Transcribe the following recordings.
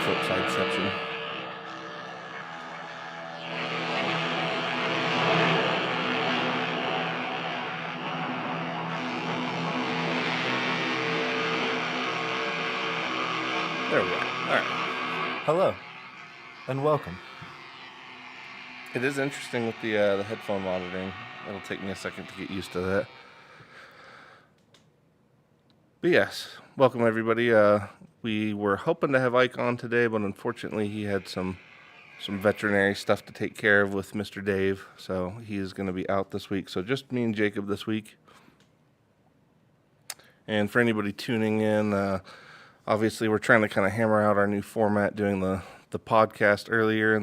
Flipside section. There we go. All right. Hello, and welcome. It is interesting with the headphone monitoring. It'll take me a second to get used to that. But yes, welcome everybody. We were hoping to have Ike on today, but unfortunately he had some veterinary stuff to take care of with Mr. Dave, so he is going to be out this week. So just me and Jacob this week. And for anybody tuning in, obviously we're trying to kind of hammer out our new format, doing the podcast later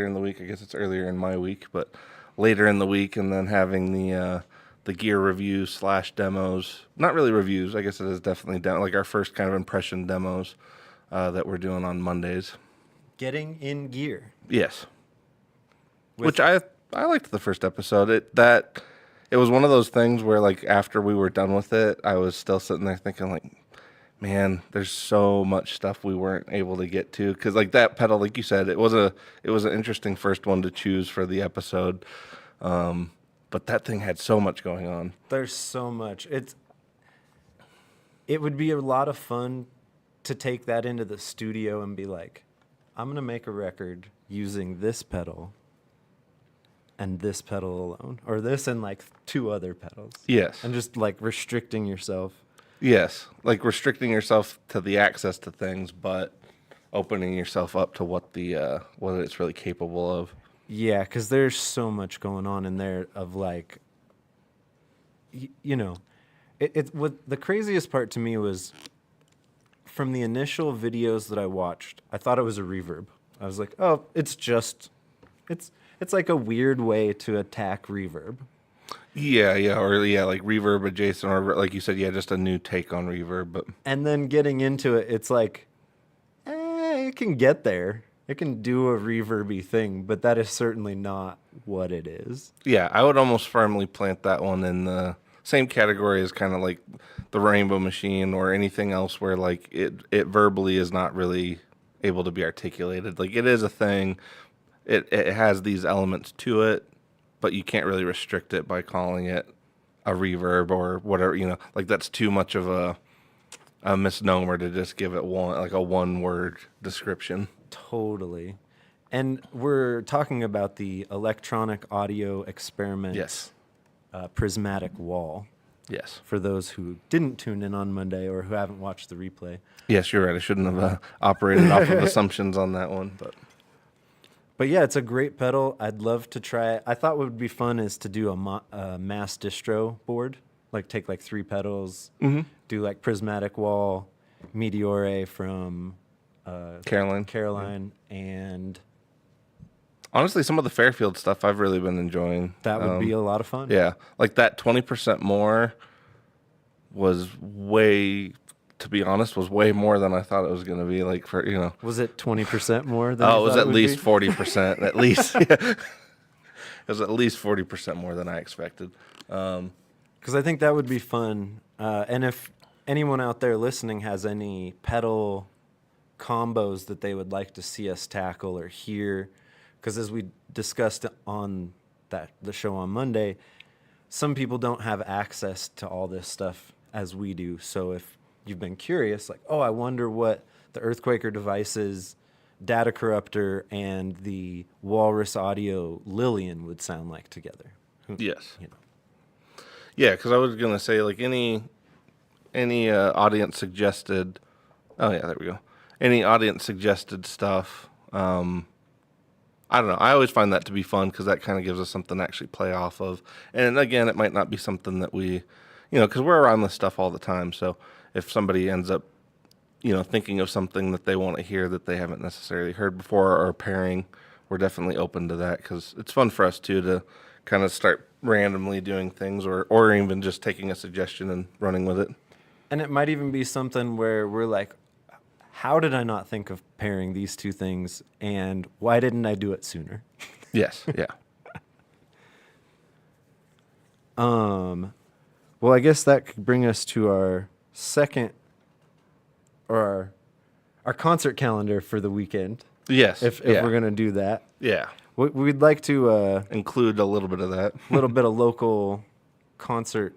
in the week. I guess it's earlier in my week, but later in the week, and then having the gear reviews / demos. Not really reviews. I guess it is definitely like our first kind of impression demos that we're doing on Mondays. Getting in gear. Yes. Which I liked the first episode. It was one of those things where, like, after we were done with it, I was still sitting there thinking, like, man, there's so much stuff we weren't able to get to. Because, like, that pedal, like you said, it was an interesting first one to choose for the episode. But that thing had so much going on. There's so much. It would be a lot of fun to take that into the studio and be like, I'm going to make a record using this pedal and this pedal alone. Or this and, like, 2 other pedals. Yes. And just, like, restricting yourself. Yes. Like, restricting yourself to the access to things, but opening yourself up to what it's really capable of. Yeah, because there's so much going on in there of, like, what the craziest part to me was from the initial videos that I watched, I thought it was a reverb. I was like, oh, it's like a weird way to attack reverb. Yeah, like reverb adjacent, or like you said, just a new take on reverb. And then getting into it, it's like, it can get there. It can do a reverby thing, but that is certainly not what it is. Yeah, I would almost firmly plant that one in the same category as kind of like the Rainbow Machine or anything else where, like, it verbally is not really able to be articulated. Like, it is a thing. It has these elements to it, but you can't really restrict it by calling it a reverb or whatever. Like, that's too much of a misnomer to just give it a one-word description. Totally. And we're talking about the electronic audio experiment. Yes. Prismatic wall. Yes. For those who didn't tune in on Monday or who haven't watched the replay. Yes, you're right. I shouldn't have operated off of assumptions on that one. But yeah, it's a great pedal. I'd love to try it. I thought what would be fun is to do a mass distro board. Like, take, like, 3 pedals, do, like, Prismatic Wall, Meteore from Caroline, and... Honestly, some of the Fairfield stuff I've really been enjoying. That would be a lot of fun. Yeah. Like, that 20% more was way more than I thought it was going to be. Like, for, Was it 20% more than it was at least 40%. At least. Yeah. It was at least 40% more than I expected. Because I think that would be fun. And if anyone out there listening has any pedal combos that they would like to see us tackle or hear, because as we discussed on the show on Monday, some people don't have access to all this stuff as we do. So if you've been curious, like, oh, I wonder what the Earthquaker Devices Data Corruptor and the Walrus Audio Lillian would sound like together. Yes. Yeah, because I was going to say, like, any audience suggested... Oh, yeah, there we go. Any audience suggested stuff, I don't know. I always find that to be fun because that kind of gives us something to actually play off of. And, again, it might not be something that we... because we're around this stuff all the time, so if somebody ends up, thinking of something that they want to hear that they haven't necessarily heard before or pairing, we're definitely open to that because it's fun for us, too, to kind of start randomly doing things or even just taking a suggestion and running with it. And it might even be something where we're like, how did I not think of pairing these 2 things, and why didn't I do it sooner? Yes, yeah. Well, I guess that could bring us to our second, or our concert calendar for the weekend. Yes. If yeah. we're gonna do that, Yeah. we'd like to Include a little bit of that. a little bit of local concert.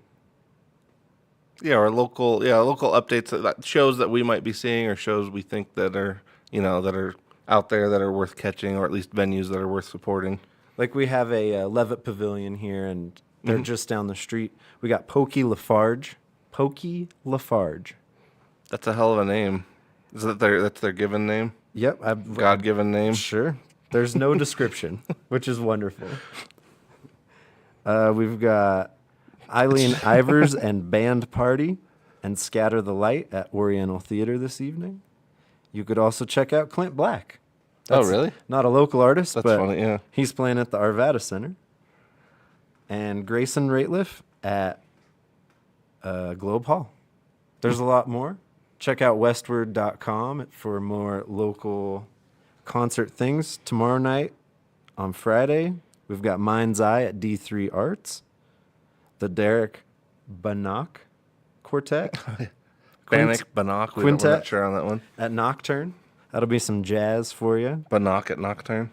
Yeah, or local updates that shows that we might be seeing, or shows we think that are, that are out there that are worth catching, or at least venues that are worth supporting. Like we have a Levitt Pavilion here, and they're just down the street. We got Pokey Lafarge. Pokey Lafarge. That's a hell of a name. Is that that's their given name? Yep. God-given name? Sure. There's no description, which is wonderful. We've got Eileen Ivers and Band Party and Scatter the Light at Oriental Theater this evening. You could also check out Clint Black. Oh, really? Not a local artist, That's but funny, yeah. he's playing at the Arvada Center. And Grayson Rateliff at Globe Hall. There's a lot more. Check out westward.com for more local concert things. Tomorrow night, on Friday, we've got Mind's Eye at D3 Arts. The Derek Bannock Quartet. Bannock, Bannock. We're Quintet. not sure on that one. At Nocturne. That'll be some jazz for you. Bannock at Nocturne.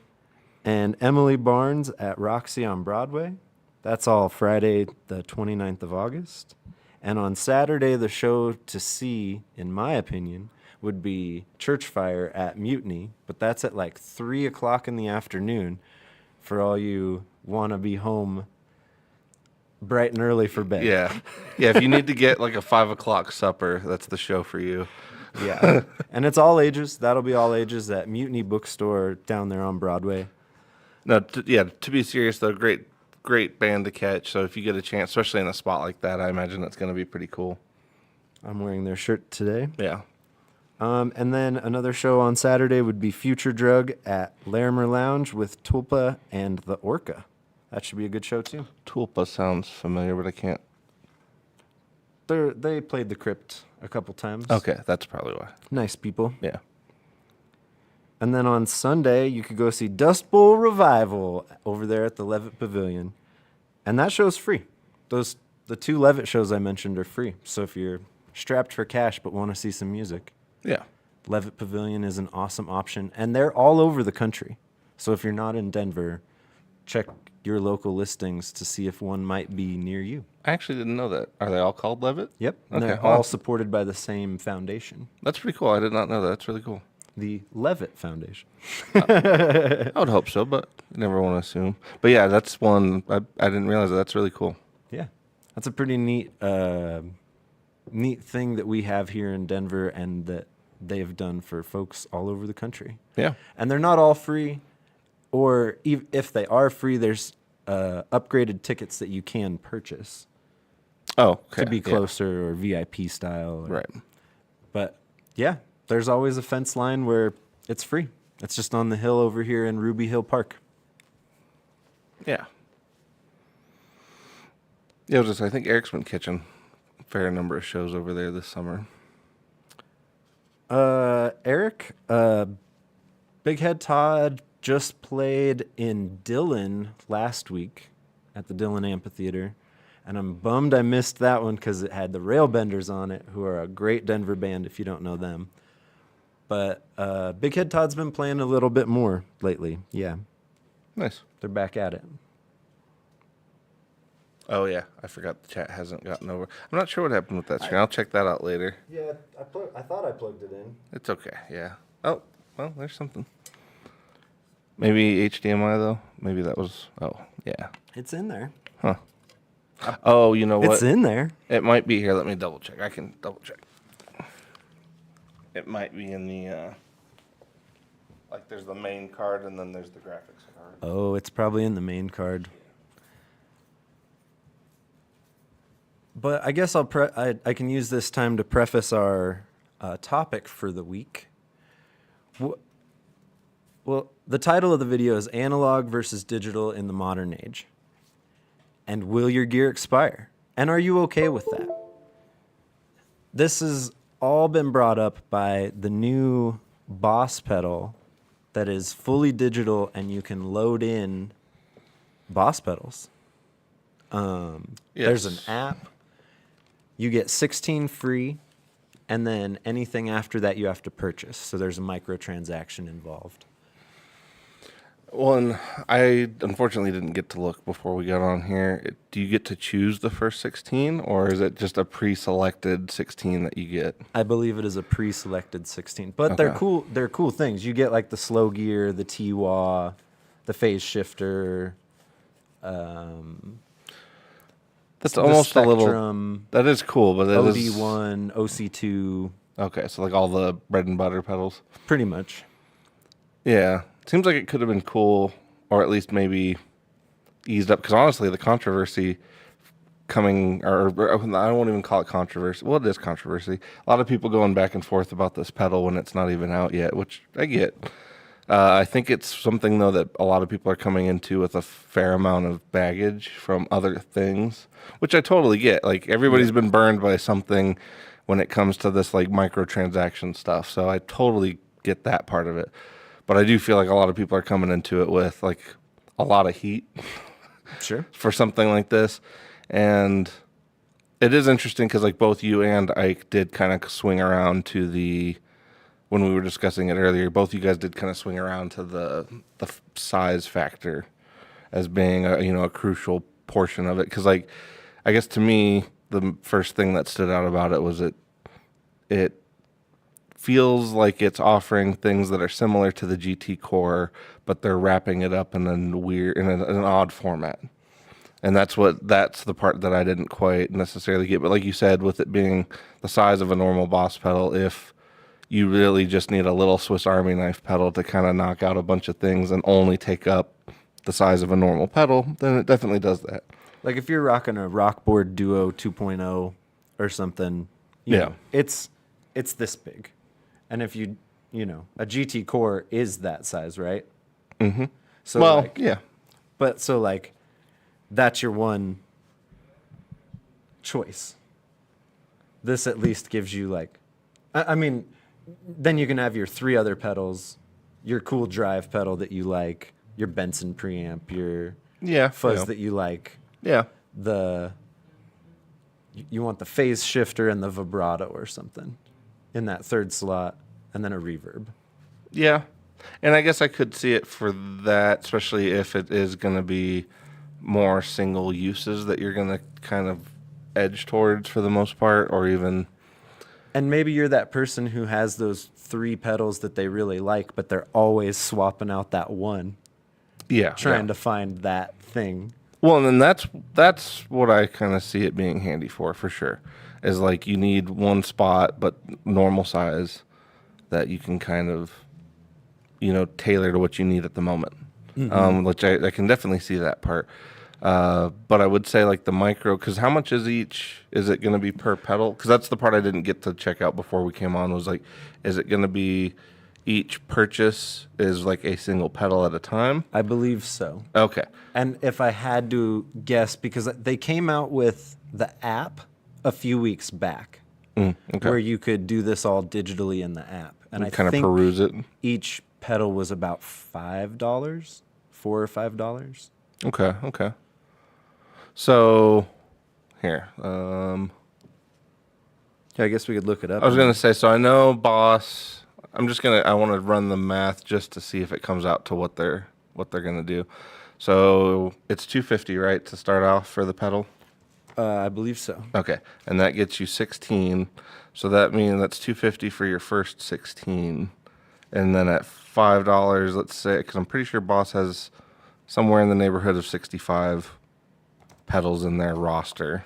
And Emily Barnes at Roxy on Broadway. That's all Friday, the 29th of August. And on Saturday, the show to see, in my opinion, would be Church Fire at Mutiny. But that's at like 3 o'clock in the afternoon for all you want to be home bright and early for bed. Yeah. Yeah, if you need to get like a 5 o'clock supper, that's the show for you. Yeah. And it's all ages. That'll be all ages at Mutiny Bookstore down there on Broadway. No, to be serious though, great band to catch. So if you get a chance, especially in a spot like that, I imagine it's going to be pretty cool. I'm wearing their shirt today. Yeah. And then another show on Saturday would be Future Drug at Larimer Lounge with Tulpa and the Orca. That should be a good show too. Tulpa sounds familiar, but I can't. They played the Crypt a couple times. Okay, that's probably why. Nice people. Yeah. And then on Sunday, you could go see Dust Bowl Revival over there at the Levitt Pavilion. And that show's free. The two Levitt shows I mentioned are free. So if you're strapped for cash but want to see some music, Yeah. Levitt Pavilion is an awesome option. And they're all over the country. So if you're not in Denver, check your local listings to see if one might be near you. I actually didn't know that. Are they all called Levitt? Yep. And Okay. they're all supported by the same foundation, That's pretty cool. I did not know that. That's really cool. the Levitt Foundation. I would hope so, but you never want to assume. But yeah, that's one. I didn't realize that. That's really cool. Yeah. That's a pretty neat thing that we have here in Denver and that they've done for folks all over the country. Yeah. And they're not all free, or if they are free, there's upgraded tickets that you can purchase Oh, okay. to be Yeah. closer or VIP style. Right. But yeah, there's always a fence line where it's free. It's just on the hill over here in Ruby Hill Park. Yeah. Yeah, I think Eric's been catching a fair number of shows over there this summer. Eric, Big Head Todd just played in Dillon last week at the Dillon Amphitheater, and I'm bummed I missed that one because it had the Railbenders on it, who are a great Denver band if you don't know them. But Big Head Todd's been playing a little bit more lately. Yeah, Nice. they're back at it. Oh, yeah. I forgot the chat hasn't gotten over. I'm not sure what happened with that screen. I'll check that out later. Yeah, I thought I plugged it in. It's okay. Yeah. Oh, well, there's something. Maybe HDMI, though? Maybe that was... Oh, yeah. It's in there. Huh. Oh, you know what? It's in there. It might be here. Let me double check. I can double check. It might be in the, like there's the main card and then there's the graphics card. Oh, it's probably in the main card. But I guess I can use this time to preface our topic for the week. Well, the title of the video is Analog versus Digital in the Modern Age. And will your gear expire? And are you okay with that? This has all been brought up by the new Boss pedal that is fully digital and you can load in Boss pedals. There's an app. You get 16 free and then anything after that you have to purchase. So there's a microtransaction involved. Well, and I unfortunately didn't get to look before we got on here. Do you get to choose the first 16, or is it just a pre-selected 16 that you get? I believe it is a pre-selected 16, but they're Okay. cool. They're cool things. You get like the slow gear, the T-Wah, the phase shifter, That's the almost a little. Spectrum, That is cool, but it is OD1, OC2, okay. So like all the bread and butter pedals. pretty much. Yeah, seems like it could have been cool, or at least maybe eased up. Because honestly, the controversy coming, or I won't even call it controversy. Well, it is controversy. A lot of people going back and forth about this pedal when it's not even out yet, which I get. I think it's something though that a lot of people are coming into with a fair amount of baggage from other things, which I totally get. Like everybody's been burned by something when it comes to this like microtransaction stuff. So I totally get that part of it. But I do feel like a lot of people are coming into it with like a lot of heat Sure. for something like this. And it is interesting because like both you and Ike did kind of swing around to the, when we were discussing it earlier, both you guys did kind of swing around to the size factor as being a crucial portion of it. Because like, I guess to me, the first thing that stood out about it was it feels like it's offering things that are similar to the GT Core, but they're wrapping it up in an odd format. And that's the part that I didn't quite necessarily get. But like you said, with it being the size of a normal Boss pedal, if you really just need a little Swiss Army knife pedal to kind of knock out a bunch of things and only take up the size of a normal pedal, then it definitely does that. Like if you're rocking a Rockboard Duo 2.0 or something, you Yeah. know, it's this big. And if a GT Core is that size, right? Mm-hmm. So Well, like, yeah. but so like that's your one choice. This at least gives you like, I mean, then you can have your 3 other pedals, your cool drive pedal that you like, your Benson preamp, your Yeah. fuzz that you like, Yeah. you want the phase shifter and the vibrato or something in that 3rd slot, and then a reverb. Yeah. And I guess I could see it for that, especially if it is going to be more single uses that you're going to kind of edge towards for the most part, or even. And maybe you're that person who has those 3 pedals that they really like, but they're always swapping out that one, Yeah. trying to find that thing. Well, and then that's what I kind of see it being handy for sure. Is like you need one spot, but normal size that you can kind of, tailor to what you need at the moment. Which I can definitely see that part. But I would say like the micro, because how much is each? Is it going to be per pedal? Because that's the part I didn't get to check out before we came on. Was like, is it going to be each purchase is like a single pedal at a time? I believe so. Okay. And if I had to guess, because they came out with the app a few weeks back, Okay. where you could do this all digitally in the app. And I Kind of think peruse it. each pedal was about $5, $4 or $5. Okay. Okay. So here, Yeah, I guess we could look it up. I was gonna say. So I know Boss. I want to run the math just to see if it comes out to what they're gonna do. So it's $250, right, to start off for the pedal. I believe so. Okay, and that gets you 16. So that means that's $250 for your first 16, and then at $5, let's say, because I'm pretty sure Boss has somewhere in the neighborhood of 65 pedals in their roster.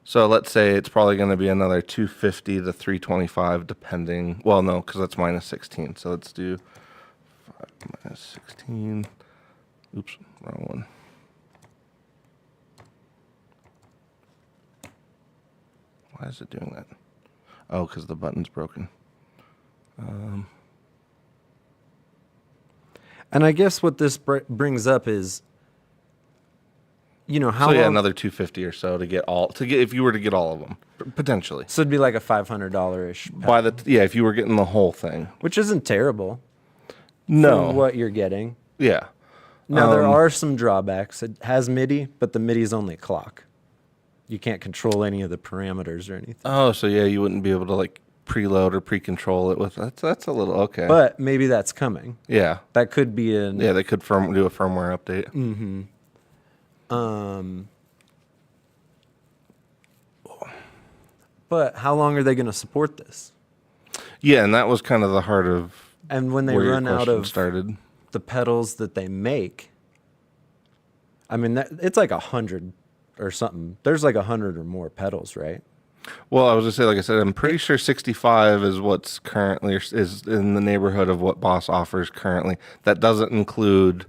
So let's say it's probably going to be another 250 to 325, depending. Well, no, because that's minus 16. So let's do 5 minus 16. Oops, wrong one. Why is it doing that? Oh, because the button's broken. And I guess what this brings up is, how So yeah, long? another 250 or so to get if you were to get all of them, potentially. So it'd be like a $500-ish, If you were getting the whole thing. which isn't terrible No. for what you're getting. Yeah. Now, there are some drawbacks. It has MIDI, but the MIDI is only clock. You can't control any of the parameters or anything. Oh, so yeah, you wouldn't be able to like preload or pre-control it with that's a little okay. But maybe that's coming. yeah, That could be an yeah, they could do a firmware update. But how long are they going to support this? Yeah, and that was kind of the heart of And when they where your run out question of started. the pedals that they make, I mean, it's like 100 or something. There's like 100 or more pedals, right? Well, I was gonna say, like I said, I'm pretty sure 65 is what's currently is in the neighborhood of what Boss offers currently. That doesn't include.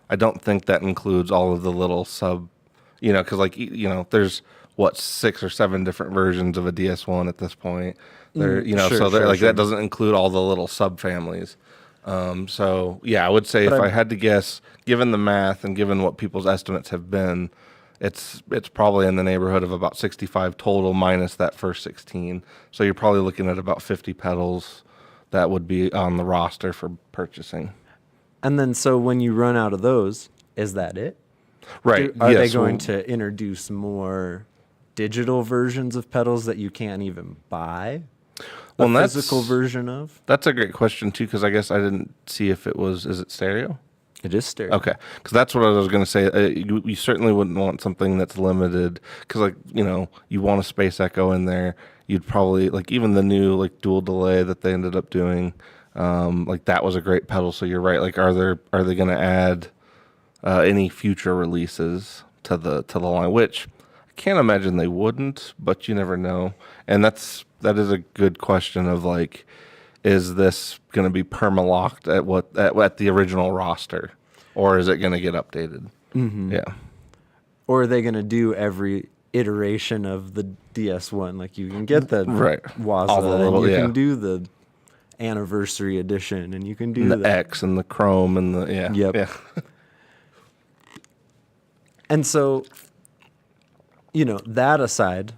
I don't think that includes all of the little sub, because like there's what 6 or 7 different versions of a DS1 at this point. There, Sure, so they're sure, like sure. that doesn't include all the little sub families. So yeah, I would say But if I I'm- had to guess, given the math and given what people's estimates have been, it's probably in the neighborhood of about 65 total minus that first 16. So you're probably looking at about 50 pedals that would be on the roster for purchasing. And then so when you run out of those, is that it? Right. Are they yes, going well, to introduce more digital versions of pedals that you can't even buy Well, a and that's- physical version of? That's a great question too, because I guess I didn't see if is it stereo? It is stereo. Okay, because that's what I was going to say. You certainly wouldn't want something that's limited, because like you want a space echo in there. You'd probably like even the new like dual delay that they ended up doing, like that was a great pedal. So you're right. Like, are they going to add any future releases to the line? Which I can't imagine they wouldn't, but you never know. And that is a good question of like, is this going to be perma-locked at the original roster, or is it going to get updated? Mm-hmm. Yeah. Or are they going to do every iteration of the DS1? Like you can get the Right. Waza, All the little- and you yeah. can do the anniversary edition, and you can do And the X and the Chrome and the Yep. yeah. And so, that aside,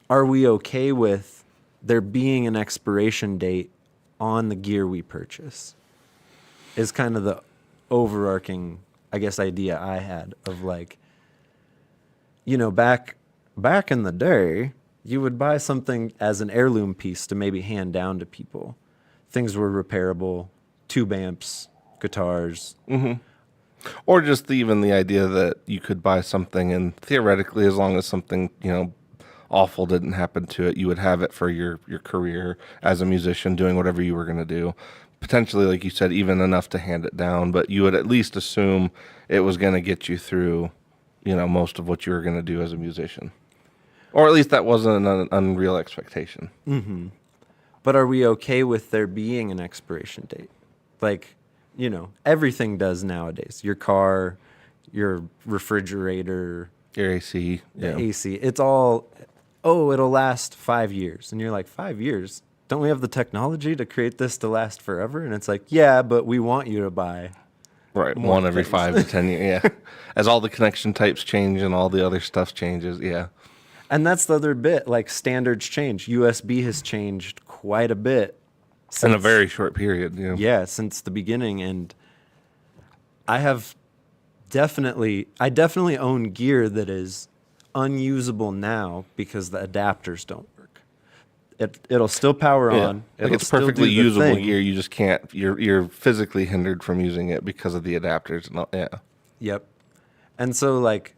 are we okay with there being an expiration date on the gear we purchase? Is kind of the overarching, I guess, idea I had of like, back in the day, you would buy something as an heirloom piece to maybe hand down to people. Things were repairable, tube amps, guitars. Or just even the idea that you could buy something and theoretically, as long as something awful didn't happen to it, you would have it for your career as a musician, doing whatever you were going to do. Potentially, like you said, even enough to hand it down, but you would at least assume it was going to get you through, most of what you were going to do as a musician. Or at least that wasn't an unreal expectation. But are we okay with there being an expiration date? Like, everything does nowadays. Your car, your refrigerator, Your AC, the AC. It's all, it'll last 5 years. And you're like, 5 years? Don't we have the technology to create this to last forever? And it's like, yeah, but we want you to buy. right, more one every things. 5 to 10 years. Yeah, as all the connection types change and all the other stuff changes. Yeah, And that's the other bit. Like, standards change. USB has changed quite a bit. in a since- very short period. Yeah, since the beginning. And I definitely own gear that is unusable now because the adapters don't work. It'll still power Yeah. on. Like It'll it's still perfectly do the usable thing. gear. You just can't. You're physically hindered from using it because of the adapters and all. Yeah. Yep. And so, like,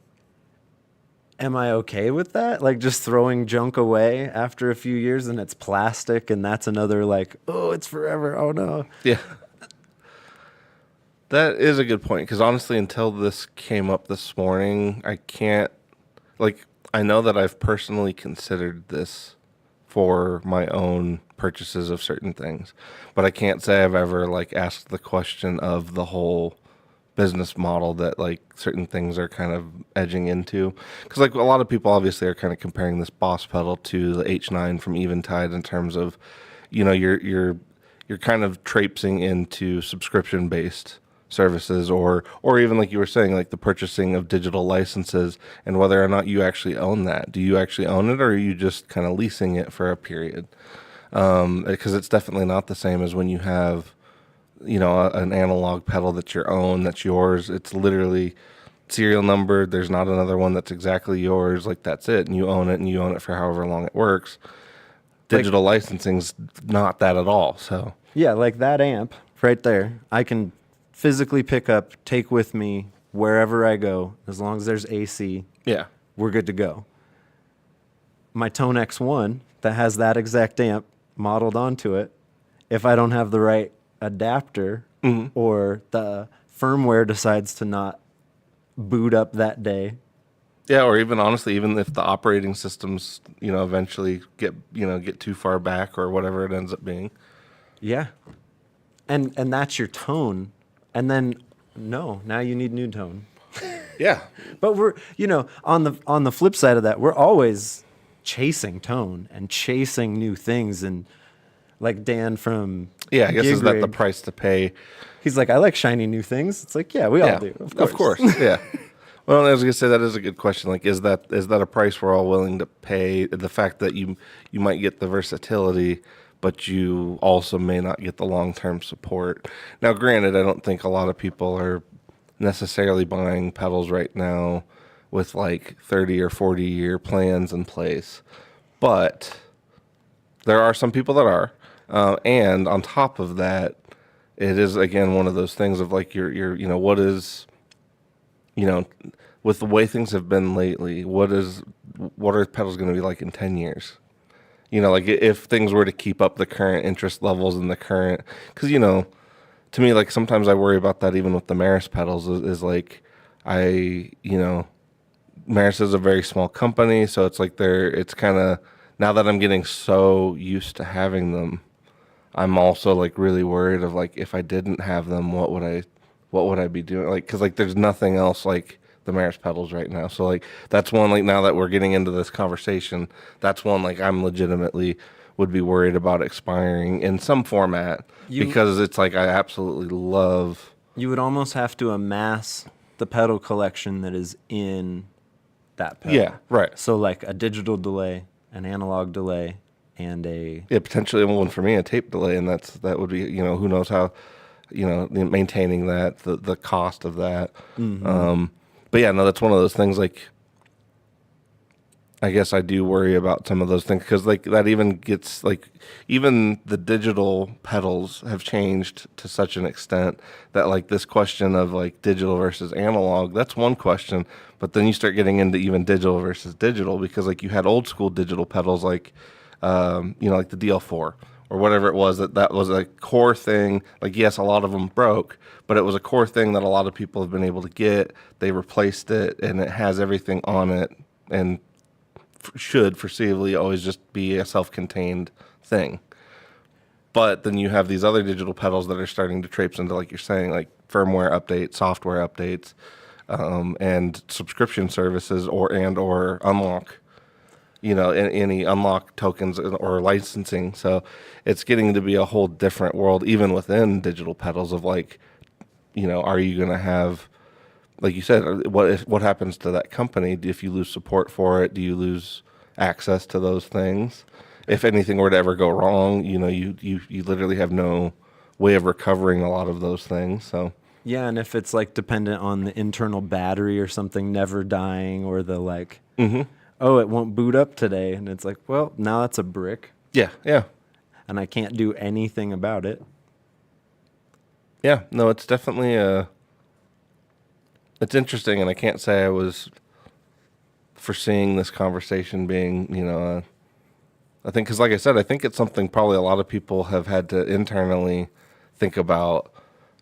am I okay with that? Like, just throwing junk away after a few years and it's plastic and that's another, like, oh, it's forever. Oh, no. Yeah. That is a good point, because honestly, until this came up this morning, I can't. Like, I know that I've personally considered this for my own purchases of certain things, but I can't say I've ever like asked the question of the whole business model that like certain things are kind of edging into. Because like a lot of people obviously are kind of comparing this Boss pedal to the H9 from Eventide in terms of, you're kind of traipsing into subscription based services, or even like you were saying, like the purchasing of digital licenses, and whether or not you actually own that. Do you actually own it, or are you just kind of leasing it for a period? Because it's definitely not the same as when you have an analog pedal that's your own, that's yours. It's literally serial numbered. There's not another one that's exactly yours. Like that's it, and you own it, and you own it for however long it works. Digital licensing's not that at all. So Yeah, like that amp right there, I can physically pick up, take with me wherever I go, as long as there's AC, yeah, we're good to go. My Tone X1 that has that exact amp modeled onto it, if I don't have the right adapter or the firmware decides to not boot up that day. yeah, or even honestly, even if the operating systems, eventually get too far back or whatever it ends up being. Yeah. And that's your tone. And then now you need new tone. Yeah, But we're, on the flip side of that, we're always chasing tone and chasing new things. And like Dan from yeah. I guess is that the Gig Rig, price to pay? he's like, I like shiny new things. It's like, yeah, we all do. Of course. Yeah. Well, I was gonna say that is a good question. Like, is that a price we're all willing to pay? The fact that you might get the versatility, but you also may not get the long term support. Now, granted, I don't think a lot of people are necessarily buying pedals right now with like 30 or 40-year plans in place, but there are some people that are. And on top of that, it is again one of those things of like what is with the way things have been lately, what are pedals going to be like in 10 years? Like if things were to keep up the current interest levels and the current, because to me, like sometimes I worry about that even with the Maris pedals is like Maris is a very small company, so it's like it's kind of, now that I'm getting so used to having them, I'm also like really worried of like if I didn't have them, what would I be doing? Like, because like there's nothing else like the Maris pedals right now. So like that's one, like now that we're getting into this conversation, that's one like I'm legitimately would be worried about expiring in some format because it's like I absolutely love. You would almost have to amass the pedal collection that is in that pedal. Yeah, right. So like a digital delay, an analog delay, and Yeah, potentially one for me, a tape delay, and that would be who knows how maintaining that, the cost of that. But yeah, no, that's one of those things. Like, I guess I do worry about some of those things because like that even gets like even the digital pedals have changed to such an extent that like this question of like digital versus analog, that's one question. But then you start getting into even digital versus digital because like you had old school digital pedals like like the DL4 or whatever it was that was a core thing. Like, yes, a lot of them broke, but it was a core thing that a lot of people have been able to get. They replaced it, and it has everything on it, and should foreseeably always just be a self-contained thing. But then you have these other digital pedals that are starting to traipse into, like you're saying, like firmware updates, software updates, and subscription services or unlock. Any unlock tokens or licensing. So it's getting to be a whole different world, even within digital pedals of like, are you going to have, like you said, what happens to that company if you lose support for it? Do you lose access to those things? If anything were to ever go wrong, you literally have no way of recovering a lot of those things. So yeah, and if it's like dependent on the internal battery or something never dying or the like. Oh, it won't boot up today. And it's like, well, now that's a brick. yeah. And I can't do anything about it. Yeah, no, it's definitely it's interesting, and I can't say I was foreseeing this conversation being, I think, because like I said, I think it's something probably a lot of people have had to internally think about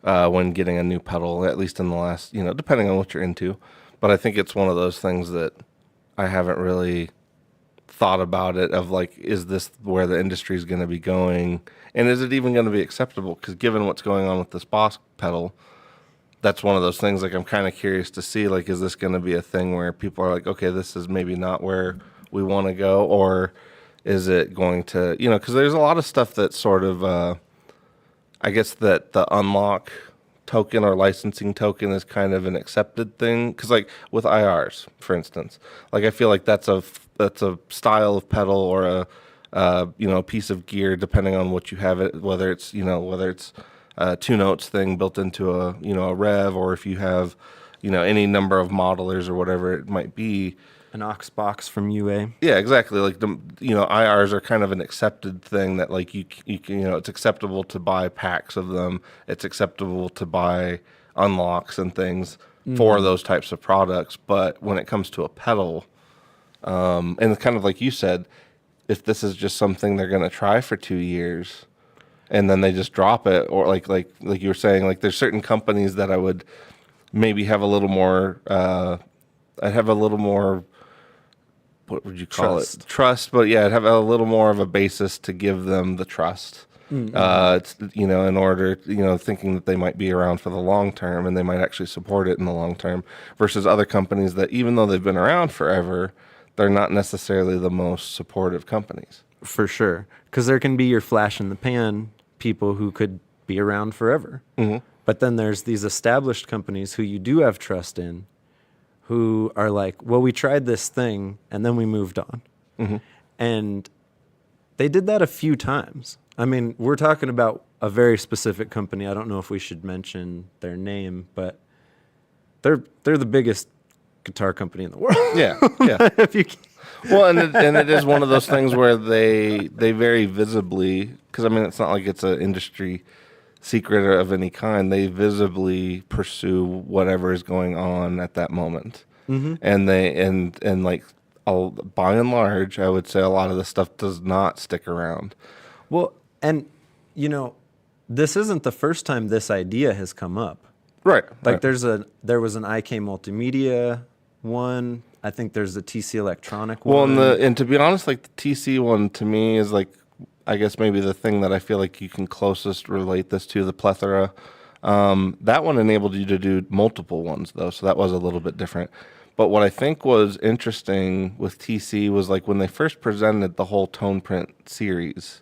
when getting a new pedal, at least in the last, depending on what you're into. But I think it's one of those things that I haven't really thought about it of like, is this where the industry is going to be going? And is it even going to be acceptable? Because given what's going on with this Boss pedal, that's one of those things like I'm kind of curious to see, like, is this going to be a thing where people are like, okay, this is maybe not where we want to go? Or is it going to, because there's a lot of stuff that sort of, I guess that the unlock token or licensing token is kind of an accepted thing. Because like with IRs, for instance, like I feel like that's a style of pedal or a piece of gear, depending on what you have it, whether it's a 2 notes thing built into a rev, or if you have any number of modelers or whatever it might be. An aux box from UA. Yeah, exactly. Like IRs are kind of an accepted thing that like you can, it's acceptable to buy packs of them. It's acceptable to buy unlocks and things for those types of products. But when it comes to a pedal, and kind of like you said, if this is just something they're going to try for 2 years and then they just drop it, or like you were saying, like there's certain companies that I would maybe have a little more, I'd have a little more, what would you call it? Trust, but yeah, I'd have a little more of a basis to give them the trust. It's, in order, thinking that they might be around for the long term and they might actually support it in the long term versus other companies that even though they've been around forever, they're not necessarily the most supportive companies. For sure. Because there can be your flash in the pan people who could be around forever. But then there's these established companies who you do have trust in, who are like, well, we tried this thing and then we moved on. And they did that a few times. I mean, we're talking about a very specific company. I don't know if we should mention their name, but they're the biggest guitar company in the world. Yeah. If you can. Well, and it is one of those things where they very visibly, because I mean, it's not like it's an industry secret of any kind. They visibly pursue whatever is going on at that moment, and they and like by and large, I would say a lot of this stuff does not stick around. Well, and this isn't the first time this idea has come up. Right. Like there was an IK Multimedia one. I think there's the TC Electronic one. Well, and to be honest, like the TC one to me is like, I guess maybe the thing that I feel like you can closest relate this to, the Plethora. That one enabled you to do multiple ones though, so that was a little bit different. But what I think was interesting with TC was like when they first presented the whole Tone Print series,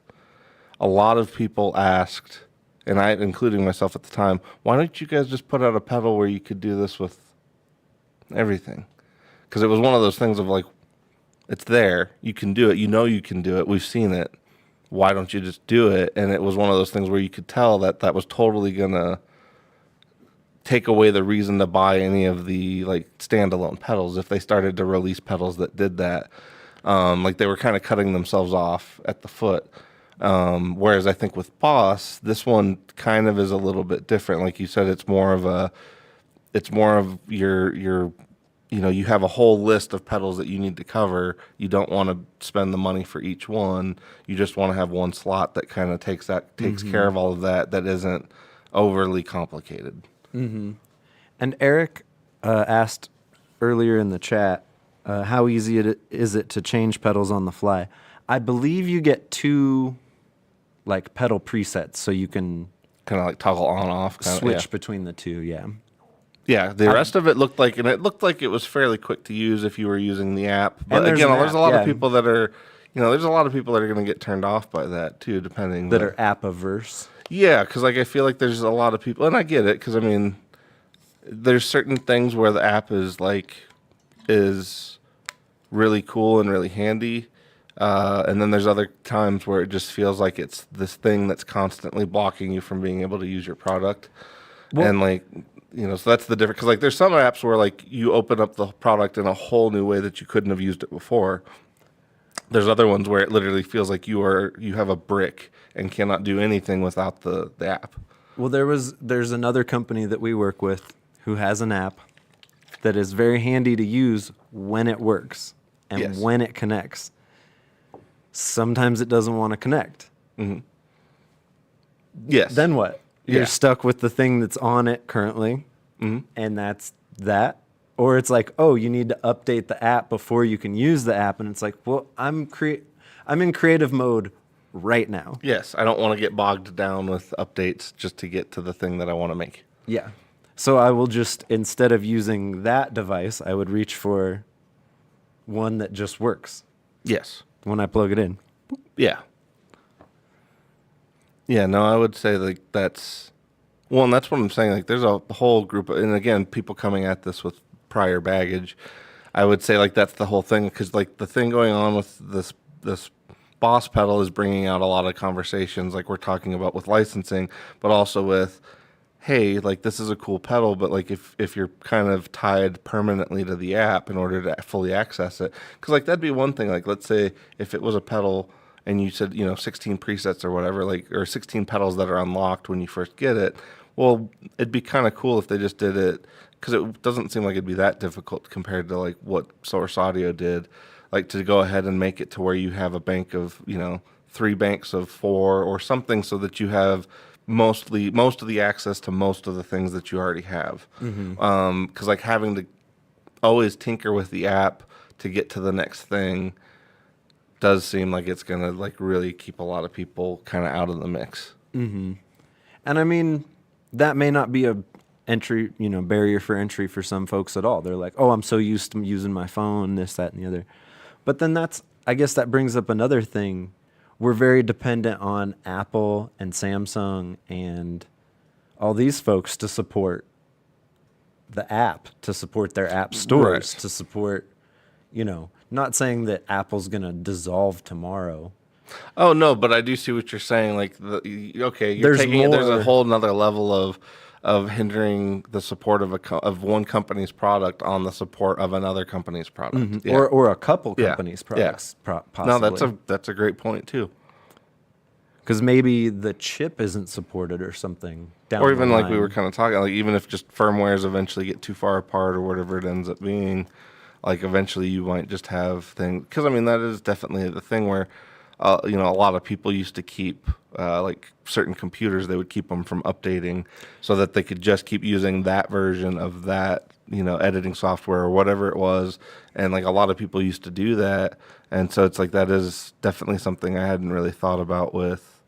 a lot of people asked, and I, including myself at the time, why don't you guys just put out a pedal where you could do this with everything? Because it was one of those things of like, it's there, you can do it, you can do it, we've seen it, why don't you just do it? And it was one of those things where you could tell that was totally gonna take away the reason to buy any of the like standalone pedals if they started to release pedals that did that. Like they were kind of cutting themselves off at the foot. Whereas I think with Boss, this one kind of is a little bit different. Like you said, it's more of your you have a whole list of pedals that you need to cover. You don't want to spend the money for each one. You just want to have one slot that kind of takes care of all of that. That isn't overly complicated. And Eric asked earlier in the chat, how easy is it to change pedals on the fly? I believe you get 2 like pedal presets, so you can kind of like toggle on off, switch between the 2. Yeah. Yeah, the rest of it looked like it was fairly quick to use if you were using the app. But again, there's a lot of people that are, there's a lot of people that are going to get turned off by that too, depending. That are app averse. Yeah, because like I feel like there's a lot of people, and I get it, because I mean, there's certain things where the app is really cool and really handy, and then there's other times where it just feels like it's this thing that's constantly blocking you from being able to use your product, and like. So that's the difference. Because like there's some apps where like you open up the product in a whole new way that you couldn't have used it before. There's other ones where it literally feels like you have a brick and cannot do anything without the app. Well, there's another company that we work with who has an app that is very handy to use when it works and when it connects. Sometimes it doesn't want to connect. Yes. Then what? You're stuck with the thing that's on it currently, and that's that. Or it's like, oh, you need to update the app before you can use the app, and it's like, well, I'm in creative mode right now. Yes, I don't want to get bogged down with updates just to get to the thing that I want to make. Yeah. So I will just, instead of using that device, I would reach for one that just works. Yes. When I plug it in. Yeah. Yeah, no, I would say like that's well, and that's what I'm saying. Like, there's a whole group of, and again, people coming at this with prior baggage. I would say like that's the whole thing, because like the thing going on with this Boss pedal is bringing out a lot of conversations, like we're talking about with licensing, but also with, hey, like this is a cool pedal, but like if you're kind of tied permanently to the app in order to fully access it, because like that'd be one thing. Like let's say if it was a pedal and you said 16 presets or whatever, like or 16 pedals that are unlocked when you first get it. Well, it'd be kind of cool if they just did it because it doesn't seem like it'd be that difficult compared to like what Source Audio did, like to go ahead and make it to where you have a bank of 3 banks of 4 or something so that you have most of the access to most of the things that you already have. Because like having to always tinker with the app to get to the next thing does seem like it's gonna like really keep a lot of people kind of out of the mix. And I mean, that may not be a entry, barrier for entry for some folks at all. They're like, oh, I'm so used to using my phone, this, that, and the other. But then I guess that brings up another thing. We're very dependent on Apple and Samsung and all these folks to support the app, to support their app stores, Right. to support, not saying that Apple's going to dissolve tomorrow. Oh no, but I do see what you're saying. Like, okay, you're There's taking it. There's a more. whole another level of hindering the support of of one company's product on the support of another company's product. Yeah. Or a couple Yeah. companies' Yeah. products, No, possibly. that's a great point too. Because maybe the chip isn't supported or something down Or the even like we were line. kind of talking, like even if just firmwares eventually get too far apart or whatever it ends up being, like eventually you might just have things. Because I mean that is definitely the thing where, a lot of people used to keep like certain computers. They would keep them from updating so that they could just keep using that version of that editing software or whatever it was. And like a lot of people used to do that, and so it's like that is definitely something I hadn't really thought about with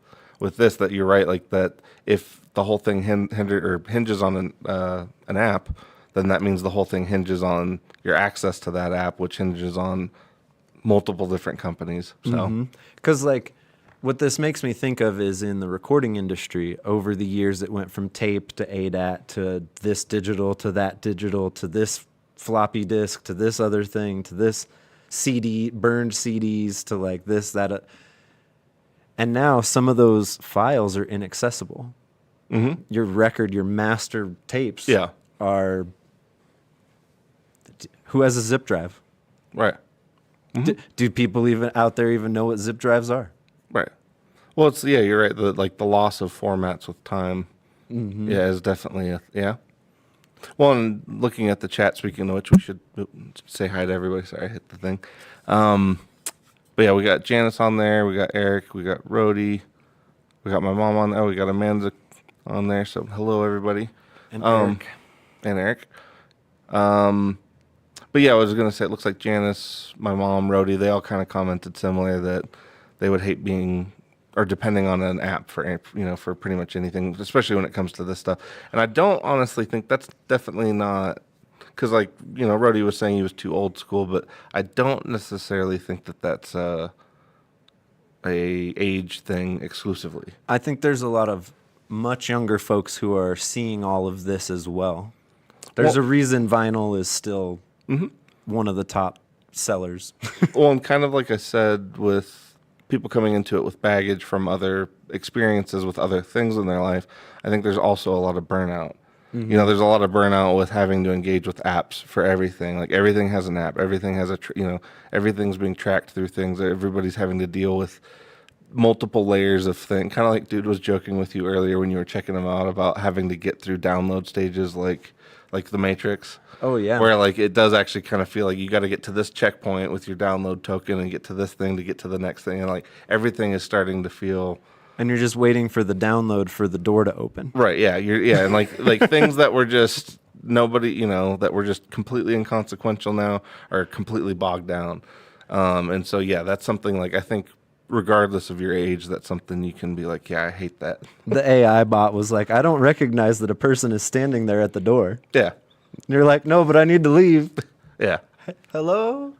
this. That you're right, like that if the whole thing hinges on an app, then that means the whole thing hinges on your access to that app, which hinges on multiple different companies. So Because, like, what this makes me think of is in the recording industry, over the years, it went from tape to ADAT to this digital to that digital to this floppy disk to this other thing to this CD, burned CDs to like this, that. And now some of those files are inaccessible. Your record, your master tapes yeah, are. Who has a zip drive? right, Do people even out there even know what zip drives are? right. Well, you're right. The loss of formats with time, yeah, is definitely yeah. Well, and looking at the chat, speaking of which, we should say hi to everybody. Sorry, I hit the thing. But yeah, we got Janice on there. We got Eric. We got Rhodey. We got my mom on there. Oh, we got Amanda on there. So hello, everybody. And Eric. And Eric. But yeah, I was gonna say it looks like Janice, my mom, Rhodey, they all kind of commented similar that they would hate being or depending on an app for for pretty much anything, especially when it comes to this stuff. And I don't honestly think that's definitely not because like Rhodey was saying he was too old school, but I don't necessarily think that that's a age thing exclusively. I think there's a lot of much younger folks who are seeing all of this as well. There's Well- a reason vinyl is still one of the top sellers. Well, and kind of like I said, with people coming into it with baggage from other experiences with other things in their life, I think there's also a lot of burnout. There's a lot of burnout with having to engage with apps for everything. Like everything has an app, everything has everything's being tracked through things. Everybody's having to deal with multiple layers of things. Kind of like dude was joking with you earlier when you were checking them out about having to get through download stages like the Matrix. Oh, yeah. Where like it does actually kind of feel like you got to get to this checkpoint with your download token and get to this thing to get to the next thing, and like everything is starting to feel And you're just waiting for the download for the door to open. right. Yeah, and like things that were just nobody that were just completely inconsequential now are completely bogged down. And so yeah, that's something like I think regardless of your age, that's something you can be like, yeah, I hate that. The AI bot was like, I don't recognize that a person is standing there at the door. Yeah, And you're like, no, but I need to leave. yeah. Hello?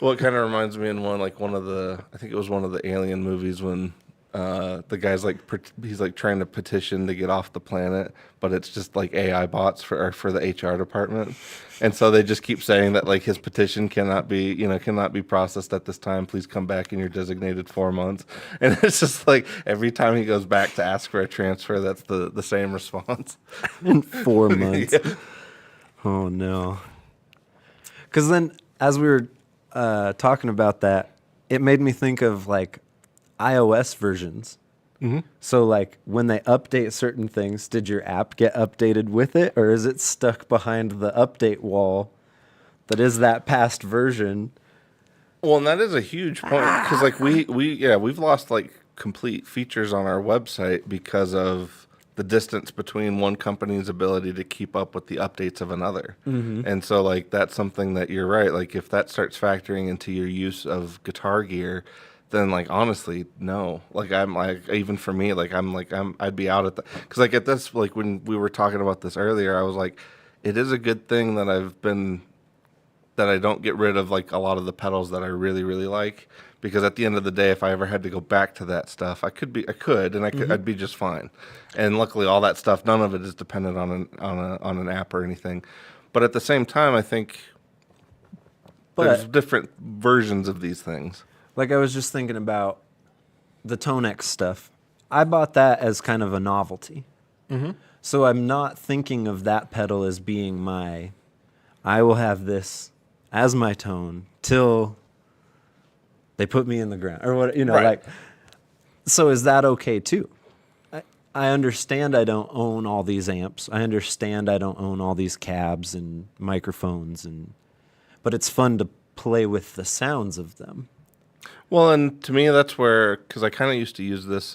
Well, it kind of reminds me in one of the, I think it was one of the Alien movies when the guy's like he's like trying to petition to get off the planet, but it's just like AI bots for the HR department, and so they just keep saying that like his petition cannot be processed at this time. Please come back in your designated 4 months, and it's just like every time he goes back to ask for a transfer, that's the same response. In 4 months. Yeah. Oh no. Because then, as we were talking about that, it made me think of like iOS versions. Mm-hmm. So, like when they update certain things, did your app get updated with it, or is it stuck behind the update wall that is that past version? Well, and that is a huge point because like we've lost like complete features on our website because of the distance between one company's ability to keep up with the updates of another. And so like that's something that you're right. Like if that starts factoring into your use of guitar gear, then like honestly, no. Like I'm like even for me, like I'd be out at the because like at this like when we were talking about this earlier, I was like, it is a good thing that I don't get rid of like a lot of the pedals that I really, really like because at the end of the day, if I ever had to go back to that stuff, I could, I'd be just fine. And luckily, all that stuff, none of it is dependent on an app or anything. But at the same time, I think there's different versions of these things. Like I was just thinking about the Tonex stuff. I bought that as kind of a novelty. So I'm not thinking of that pedal as being I will have this as my tone till they put me in the ground or what, Right. like, so is that okay too? I understand I don't own all these amps. I understand I don't own all these cabs and microphones but it's fun to play with the sounds of them. Well, and to me, that's where, because I kind of used to use this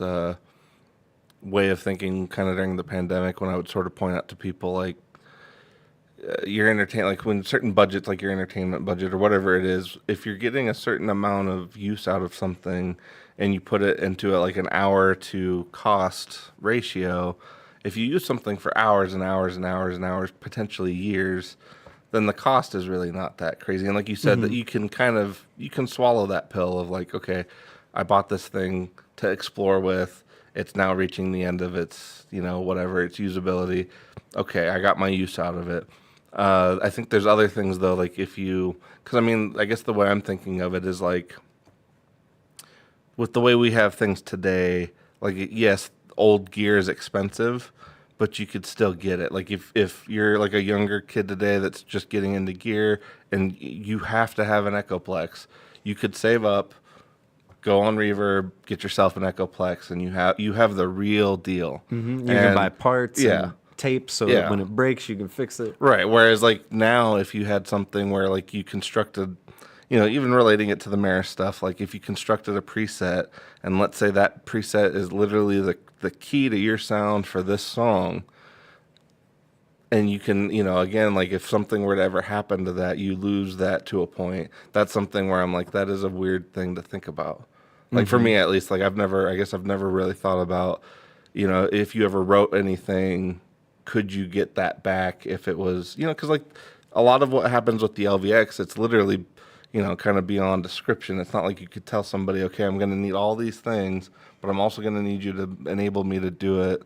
way of thinking kind of during the pandemic when I would sort of point out to people like, your like when certain budgets, like your entertainment budget or whatever it is, if you're getting a certain amount of use out of something and you put it into like an hour to cost ratio, if you use something for hours and hours and hours and hours, potentially years, then the cost is really not that crazy. And like you said, that you can swallow that pill of like, okay, I bought this thing to explore with. It's now reaching the end of its, whatever, its usability. Okay, I got my use out of it. I think there's other things though, like because I mean, I guess the way I'm thinking of it is like, with the way we have things today, like yes, old gear is expensive, but you could still get it. Like if you're like a younger kid today that's just getting into gear and you have to have an Echoplex, you could save up, go on Reverb, get yourself an Echoplex, and you have the real deal. You can buy parts and tape so that when it breaks, you can fix it. Right. Whereas like now, if you had something where like you constructed, even relating it to the Maris stuff, like if you constructed a preset and let's say that preset is literally the key to your sound for this song, and you can, again, like if something were to ever happen to that, you lose that to a point. That's something where I'm like, that is a weird thing to think about. Like for me, at least, like I've never really thought about, if you ever wrote anything, could you get that back if it was, because like a lot of what happens with the LVX, it's literally, kind of beyond description. It's not like you could tell somebody, okay, I'm going to need all these things, but I'm also going to need you to enable me to do it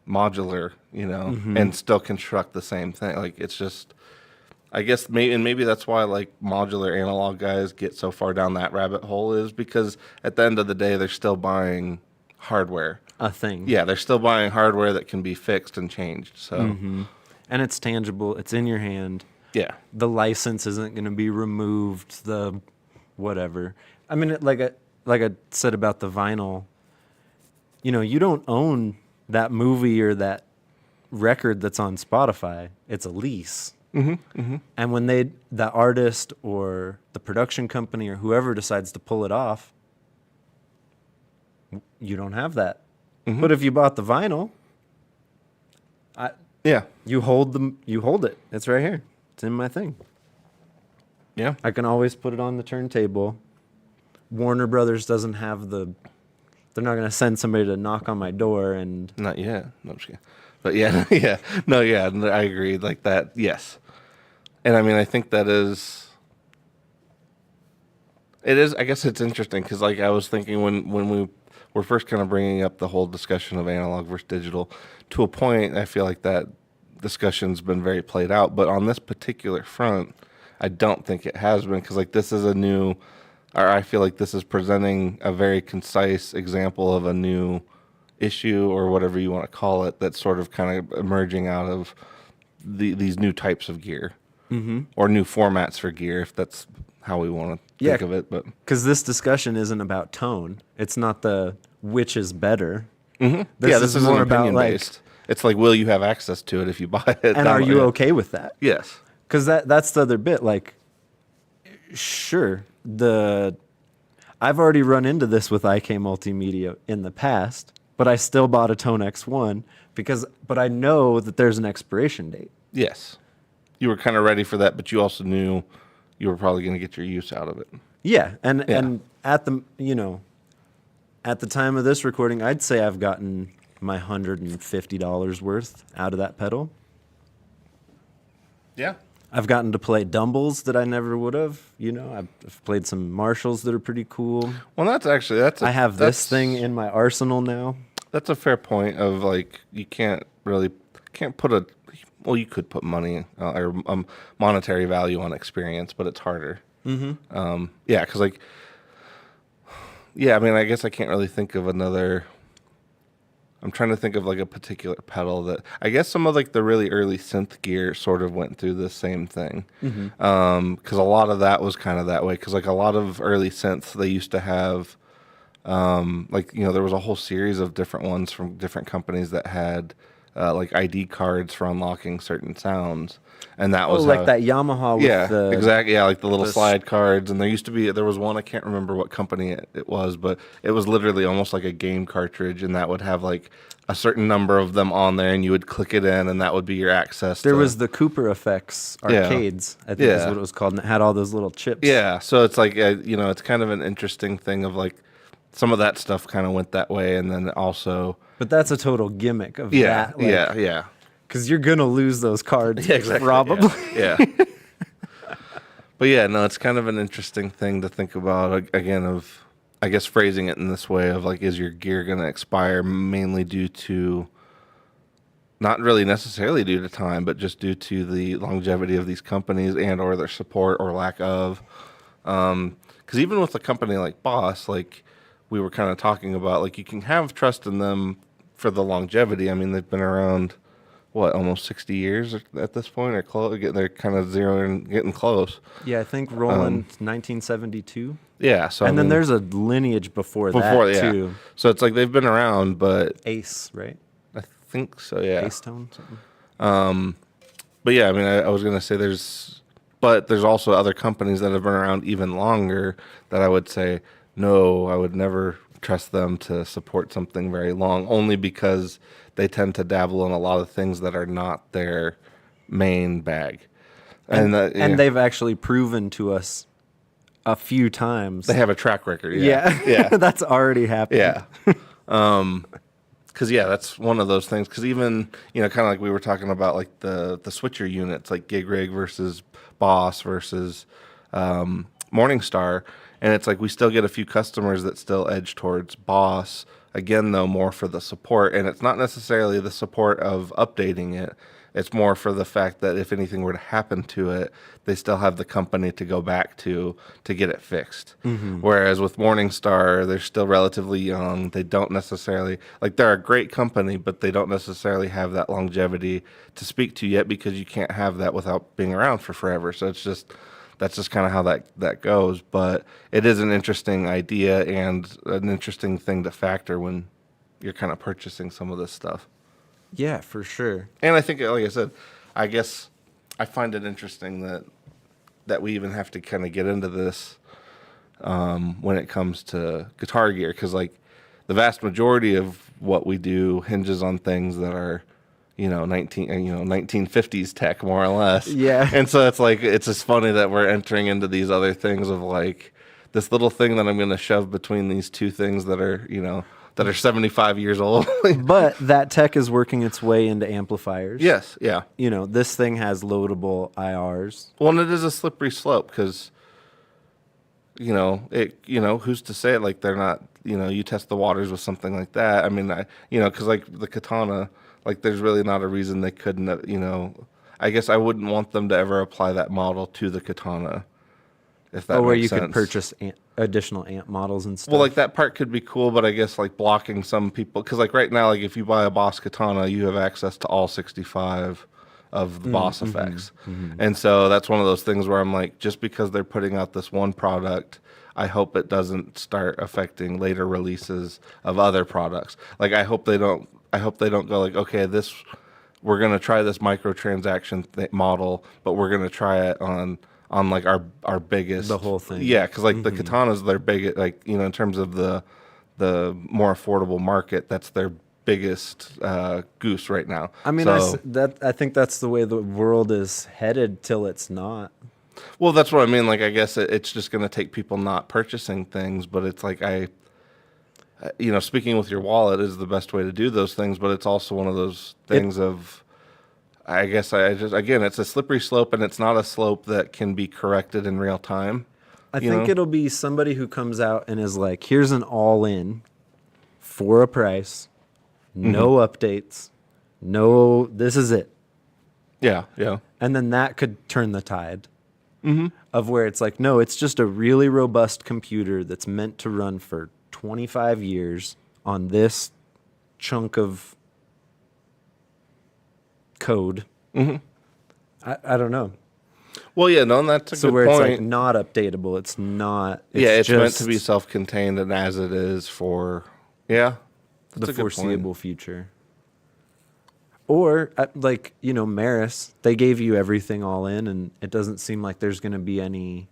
modular, and still construct the same thing. Like it's just, I guess maybe that's why like modular analog guys get so far down that rabbit hole is because at the end of the day, they're still buying hardware. A thing. Yeah, they're still buying hardware that can be fixed and changed. So, and it's tangible. It's in your hand. Yeah. The license isn't going to be removed. The whatever. I mean, like I said about the vinyl. You don't own that movie or that record that's on Spotify. It's a lease. And when the artist or the production company or whoever decides to pull it off, you don't have that. But if you bought the vinyl, you hold it. It's right here. It's in my thing. Yeah. I can always put it on the turntable. Warner Brothers doesn't have they're not going to send somebody to knock on my door and... Not yet. No, I'm just kidding. But yeah, yeah. No, yeah, I agree. Like that, yes. And I mean, I think it is, I guess it's interesting because like I was thinking when we're first kind of bringing up the whole discussion of analog versus digital. To a point, I feel like that discussion's been very played out, but on this particular front, I don't think it has been, because like this is a new, or I feel like this is presenting a very concise example of a new issue or whatever you want to call it that's sort of kind of emerging out of these new types of gear, or new formats for gear, if that's how we want to think of it. But because this discussion isn't about tone, it's not the which is better. This is more about based. It's like, will you have access to it if you buy it? And are you okay with that? Yes. Because that's the other bit. Like, sure, I've already run into this with IK Multimedia in the past, but I still bought a Tone X1 but I know that there's an expiration date. Yes. You were kind of ready for that, but you also knew you were probably going to get your use out of it. Yeah, and at the at the time of this recording, I'd say I've gotten my $150 worth out of that pedal. Yeah. I've gotten to play Dumbles that I never would have. I've played some Marshalls that are pretty cool. Well, I have this thing in my arsenal now. That's a fair point of like, you can't put you could put money or monetary value on experience, but it's harder. Mm-hmm. Because like, I mean, I guess I can't really think of another. I'm trying to think of like a particular pedal that I guess some of like the really early synth gear sort of went through the same thing. Because a lot of that was kind of that way. Because like a lot of early synths, they used to have there was a whole series of different ones from different companies that had like ID cards for unlocking certain sounds. And that was like that Yamaha with exactly. Yeah, like the little slide cards. And there was one, I can't remember what company it was, but it was literally almost like a game cartridge, and that would have like a certain number of them on there, and you would click it in, and that would be your access. There was the Cooper Effects arcades, I think is what it was called, and it had all those little chips. Yeah, so it's like, it's kind of an interesting thing of like, some of that stuff kind of went that way, and then also... But that's a total gimmick of that. Like, yeah. Because you're going to lose those cards, probably. Yeah. But yeah, no, it's kind of an interesting thing to think about, again, of, I guess, phrasing it in this way of like, is your gear going to expire mainly due to, not really necessarily due to time, but just due to the longevity of these companies and or their support or lack of. Because even with a company like Boss, like we were kind of talking about, like you can have trust in them for the longevity. I mean, they've been around, almost 60 years at this point, or close. They're kind of zeroing, getting close. Yeah, I think rolling 1972. Yeah, so then there's a lineage before that too. So it's like they've been around, but Ace, right? I think so. Yeah, Ace Tone. Something. But yeah, I mean, I was gonna say there's also other companies that have been around even longer that I would say no, I would never trust them to support something very long, only because they tend to dabble in a lot of things that are not their main bag. And they've actually proven to us a few times. They have a track record. Yeah. That's already happened. Yeah. Because, that's one of those things. Because even, kind of like we were talking about, like the switcher units, like Gig Rig versus Boss versus Morningstar. And it's like we still get a few customers that still edge towards Boss. Again, though, more for the support. And it's not necessarily the support of updating it. It's more for the fact that if anything were to happen to it, they still have the company to go back to get it fixed. Mm-hmm. Whereas with Morningstar, they're still relatively young. They don't necessarily, like they're a great company, but they don't necessarily have that longevity to speak to yet, because you can't have that without being around for forever. So that's just kind of how that goes. But it is an interesting idea and an interesting thing to factor when you're kind of purchasing some of this stuff. Yeah, for sure. And I think, like I said, I guess I find it interesting that we even have to kind of get into this when it comes to guitar gear, because like the vast majority of what we do hinges on things that are 1950s tech, more or less. Yeah. And so it's like, it's just funny that we're entering into these other things of like this little thing that I'm going to shove between these two things that are, that are 75 years old. But that tech is working its way into amplifiers. Yes, yeah. This thing has loadable IRs. Well, and it is a slippery slope because, who's to say it? Like they're not you test the waters with something like that. I mean, because like the katana, like there's really not a reason they couldn't, I guess I wouldn't want them to ever apply that model to the katana, if that Oh, where makes you sense. could purchase additional amp models and stuff. Well, like that part could be cool, but I guess like blocking some people, because like right now, like if you buy a Boss katana, you have access to all 65 of the Boss effects, and so that's one of those things where I'm like, just because they're putting out this one product, I hope it doesn't start affecting later releases of other products. Like I hope they don't. I hope they don't go like, okay, we're gonna try this microtransaction model, but we're gonna try it on like our biggest The whole thing. Yeah, because like the katanas, their big, like in terms of the more affordable market, that's their biggest goose right now. I mean, So, I think that's the way the world is headed till it's not. well, that's what I mean. Like I guess it's just gonna take people not purchasing things, but it's like speaking with your wallet is the best way to do those things, but it's also one of those things of, I guess again, it's a slippery slope, and it's not a slope that can be corrected in real time. I think it'll be somebody who comes out and is like, here's an all-in for a price, no updates, no, this is it. Yeah, yeah. And then that could turn the tide of where it's like, no, it's just a really robust computer that's meant to run for 25 years on this chunk of code. I don't know. Well, yeah, no, and that's a So good where point. it's like not updatable, it's not. It's meant just to be self-contained, and as it is for, yeah, that's the a good point. foreseeable future. Or like Maris, they gave you everything all in, and it doesn't seem like there's going to be any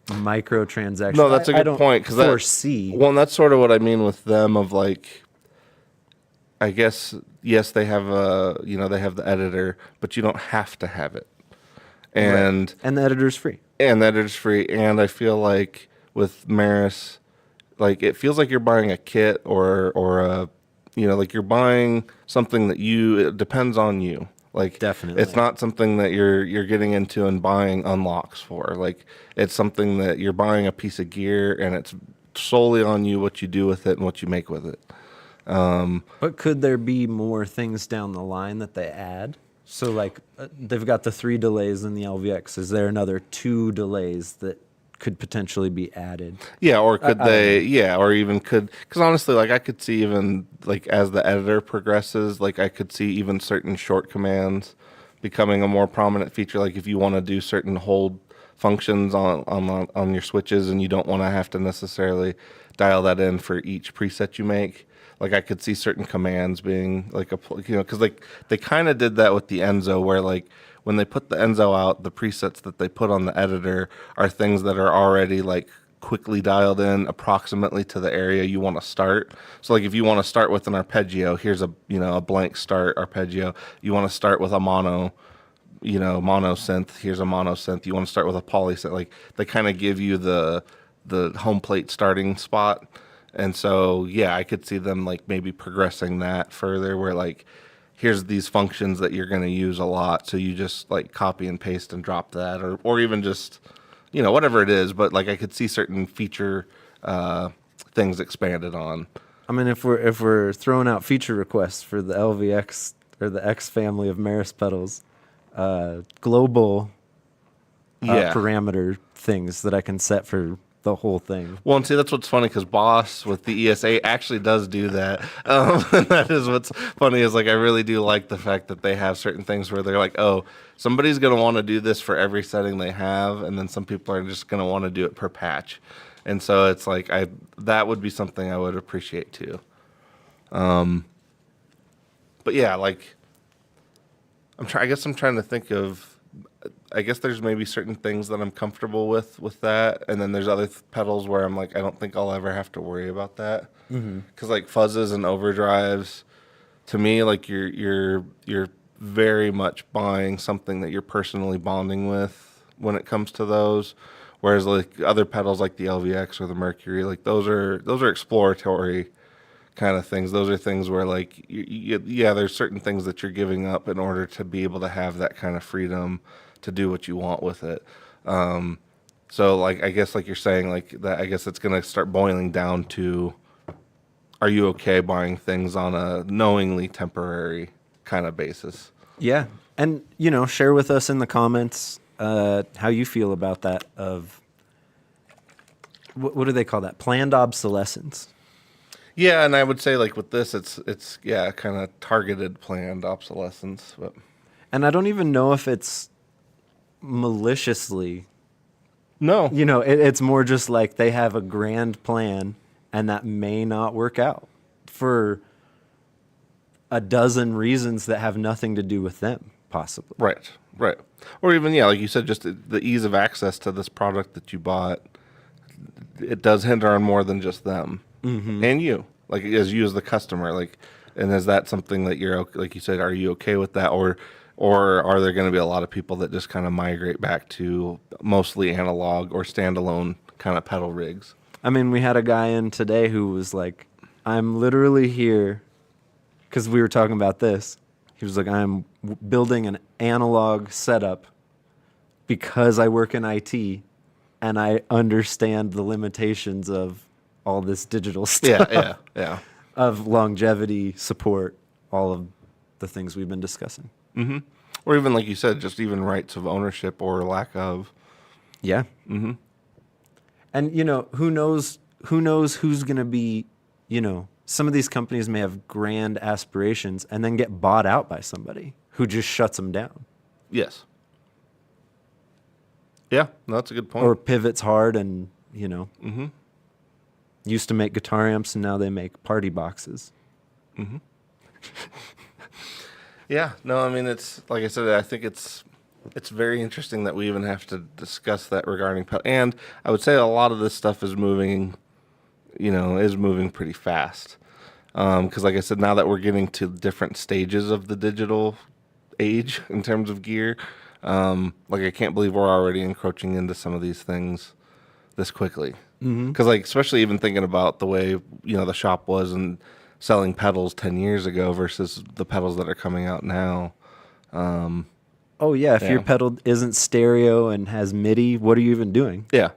microtransactions. No, that's a I good don't point, because foresee. well, and that's sort of what I mean with them. Of like, I guess yes, they have they have the editor, but you don't have to have it, and And the editor's free. and that is free. And I feel like with Maris, like it feels like you're buying a kit or a, like you're buying something that it depends on you. Like Definitely. it's not something that you're getting into and buying unlocks for. Like it's something that you're buying a piece of gear, and it's solely on you what you do with it and what you make with it. But could there be more things down the line that they add? So like they've got the 3 delays in the LVX. Is there another 2 delays that could potentially be added? Yeah, or could they? Yeah, or even could, because honestly, like I could see even like as the editor progresses, like I could see even certain short commands becoming a more prominent feature. Like if you want to do certain hold functions on your switches, and you don't want to have to necessarily dial that in for each preset you make. Like I could see certain commands being like because like they kind of did that with the Enzo, where like when they put the Enzo out, the presets that they put on the editor are things that are already like quickly dialed in approximately to the area you want to start. So like if you want to start with an arpeggio, here's a blank start arpeggio. You want to start with a mono synth, here's a mono synth. You want to start with a poly synth. Like they kind of give you the home plate starting spot. And so, yeah, I could see them like maybe progressing that further, where like, here's these functions that you're going to use a lot. So you just like copy and paste and drop that, or even just, whatever it is. But like I could see certain feature things expanded on. I mean, if we're throwing out feature requests for the LVX or the X family of Maris pedals, global parameter things that I can set for the whole thing. Well, and see, that's what's funny, because Boss with the ESA actually does do that. And that is what's funny, is like I really do like the fact that they have certain things where they're like, oh, somebody's going to want to do this for every setting they have, and then some people are just going to want to do it per patch. And so it's like that would be something I would appreciate too. But yeah, like I guess I'm trying to think of. I guess there's maybe certain things that I'm comfortable with that, and then there's other pedals where I'm like, I don't think I'll ever have to worry about that. Because like fuzzes and overdrives, to me, like you're very much buying something that you're personally bonding with when it comes to those. Whereas like other pedals like the LVX or the Mercury, like those are exploratory kind of things. Those are things where like there's certain things that you're giving up in order to be able to have that kind of freedom to do what you want with it. So So like I guess like you're saying like that I guess it's gonna start boiling down to, are you okay buying things on a knowingly temporary kind of basis? Yeah. And, share with us in the comments how you feel about that of, what do they call that? Planned obsolescence. Yeah, and I would say like with this, it's yeah, kind of targeted planned obsolescence. But And I don't even know if it's maliciously, no, it's more just like they have a grand plan and that may not work out for a dozen reasons that have nothing to do with them, possibly. right, right, or even yeah, like you said, just the ease of access to this product that you bought, it does hinder on more than just them and you, like as you as the customer, like, and is that something that like you said, are you okay with that, or are there going to be a lot of people that just kind of migrate back to mostly analog or standalone kind of pedal rigs? I mean, we had a guy in today who was like, I'm literally here because we were talking about this. He was like, I'm building an analog setup because I work in IT and I understand the limitations of all this digital stuff, Yeah. of longevity, support, all of the things we've been discussing. Or even like you said, just even rights of ownership or lack of. Yeah. Mm-hmm. And who knows who's going to be, some of these companies may have grand aspirations and then get bought out by somebody who just shuts them down Yes. Yeah, no, that's a good point. or pivots hard and, used to make guitar amps and now they make party boxes. Yeah, no, I mean it's like I said, I think it's very interesting that we even have to discuss that regarding and I would say a lot of this stuff is moving, is moving pretty fast. Because like I said, now that we're getting to different stages of the digital age in terms of gear, like I can't believe we're already encroaching into some of these things this quickly. Because like especially even thinking about the way the shop was and selling pedals 10 years ago versus the pedals that are coming out now. Oh yeah, if Yeah. your pedal isn't stereo and has MIDI, what are you even doing? Yeah.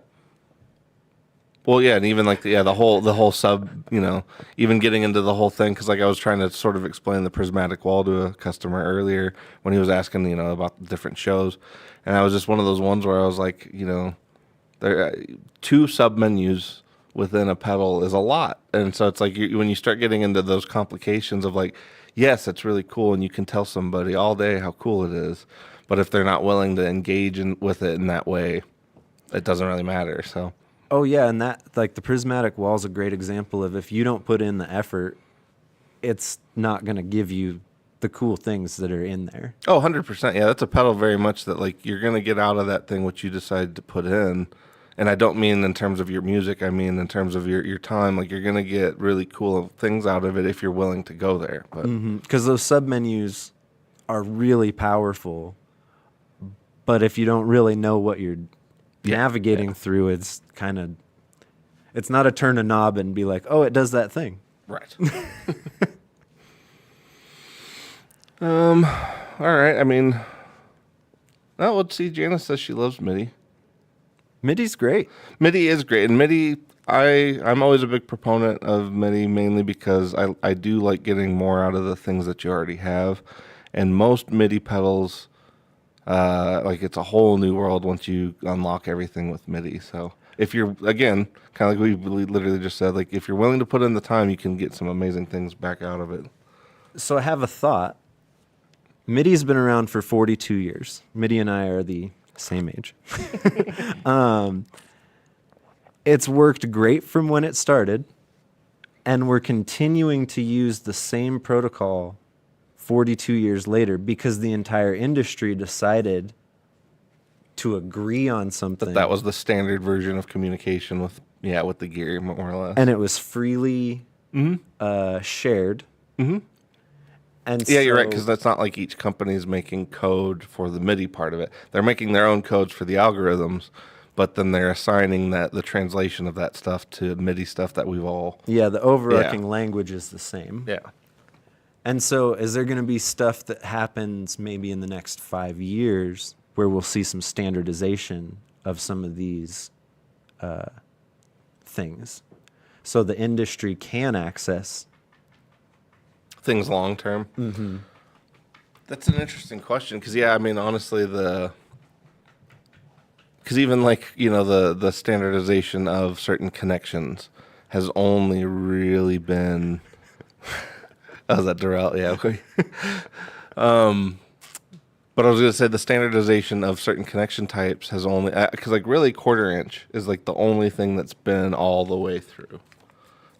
Well, yeah, and even like the whole sub, even getting into the whole thing, because like I was trying to sort of explain the prismatic wall to a customer earlier when he was asking, about the different shows, and I was just one of those ones where I was like, there two sub menus within a pedal is a lot, and so it's like when you start getting into those complications of like, yes, it's really cool, and you can tell somebody all day how cool it is, but if they're not willing to engage with it in that way, it doesn't really matter. So. Oh yeah, and that like the prismatic wall is a great example of if you don't put in the effort, it's not going to give you the cool things that are in there. Oh, 100%. Yeah, that's a pedal very much that like you're going to get out of that thing what you decide to put in. And I don't mean in terms of your music, I mean in terms of your time. Like you're going to get really cool things out of it if you're willing to go there. But Because those submenus are really powerful, but if you don't really know what you're navigating through, it's not a turn a knob and be like, oh, it does that thing. right. All right. I mean, oh, let's see. Janice says she loves MIDI. MIDI's great. MIDI is great, and MIDI. I'm always a big proponent of MIDI mainly because I do like getting more out of the things that you already have, and most MIDI pedals, like it's a whole new world once you unlock everything with MIDI. So if you're again kind of like we literally just said, like if you're willing to put in the time, you can get some amazing things back out of it. So I have a thought. MIDI's been around for 42 years. MIDI and I are the same age. It's worked great from when it started, and we're continuing to use the same protocol 42 years later because the entire industry decided to agree on something. That was the standard version of communication with the gear, more or less. And it was freely shared. Mm-hmm. And Yeah, you're right, because that's not like each company's making code for the MIDI part of it. They're making their own codes for the algorithms, but then they're assigning the translation of that stuff to MIDI stuff that we've all... Yeah, the overarching language is the same. Yeah. And so is there going to be stuff that happens maybe in the next 5 years where we'll see some standardization of some of these things, so the industry can access things long term. Mm-hmm. That's an interesting question because I mean honestly because even like the standardization of certain connections has only really been. Oh, is that Durrell? Yeah. Okay. But I was going to say the standardization of certain connection types has only because like really quarter inch is like the only thing that's been all the way through.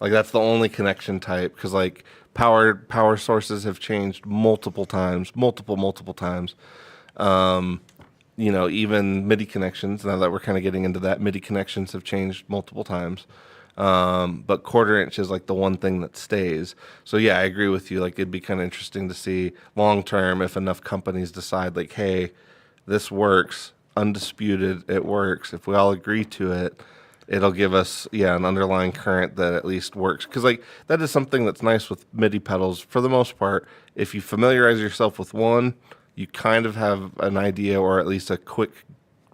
Like that's the only connection type because like power sources have changed multiple times, multiple times. Even MIDI connections. Now that we're kind of getting into that, MIDI connections have changed multiple times. But quarter inch is like the one thing that stays. So yeah, I agree with you. Like it'd be kind of interesting to see long term if enough companies decide like, hey, this works, undisputed, it works. If we all agree to it, it'll give us an underlying current that at least works. Because like that is something that's nice with MIDI pedals for the most part. If you familiarize yourself with one, you kind of have an idea or at least a quick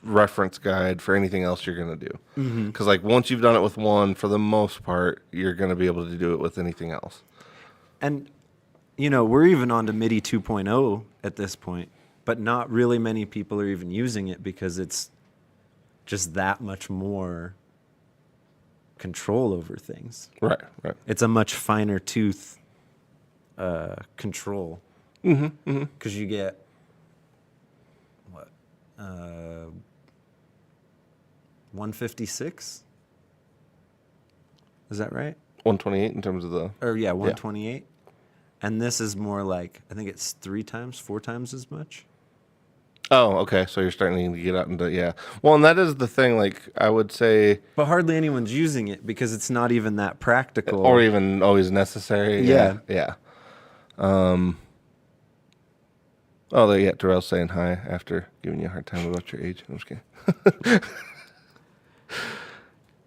reference guide for anything else you're going to do. Because like once you've done it with one, for the most part, you're going to be able to do it with anything else. And, we're even on to MIDI 2.0 at this point, but not really many people are even using it because it's just that much more control over things. Right. It's a much finer tooth control. Because you get, 156? Is that right? 128 in terms of the... Or 128. Yeah. And this is more like, I think it's 4 times as much. Oh, okay. So you're starting to get out into, Well, and that is the thing, like, I would say... But hardly anyone's using it because it's not even that practical. Or even always necessary. Yeah. Oh, Darrell's saying hi after giving you a hard time about your age. I'm just kidding.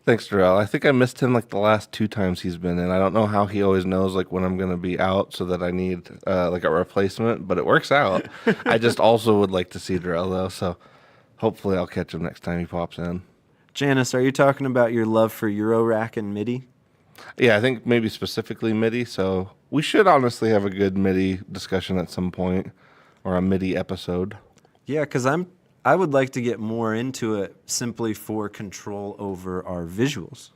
Thanks, Darrell. I think I missed him like the last 2 times he's been in. I don't know how he always knows like when I'm going to be out so that I need like a replacement, but it works out. I just also would like to see Darrell though, so hopefully I'll catch him next time he pops in. Janice, are you talking about your love for Eurorack and MIDI? Yeah, I think maybe specifically MIDI, so we should honestly have a good MIDI discussion at some point. Or a MIDI episode. Yeah, because I would like to get more into it simply for control over our visuals.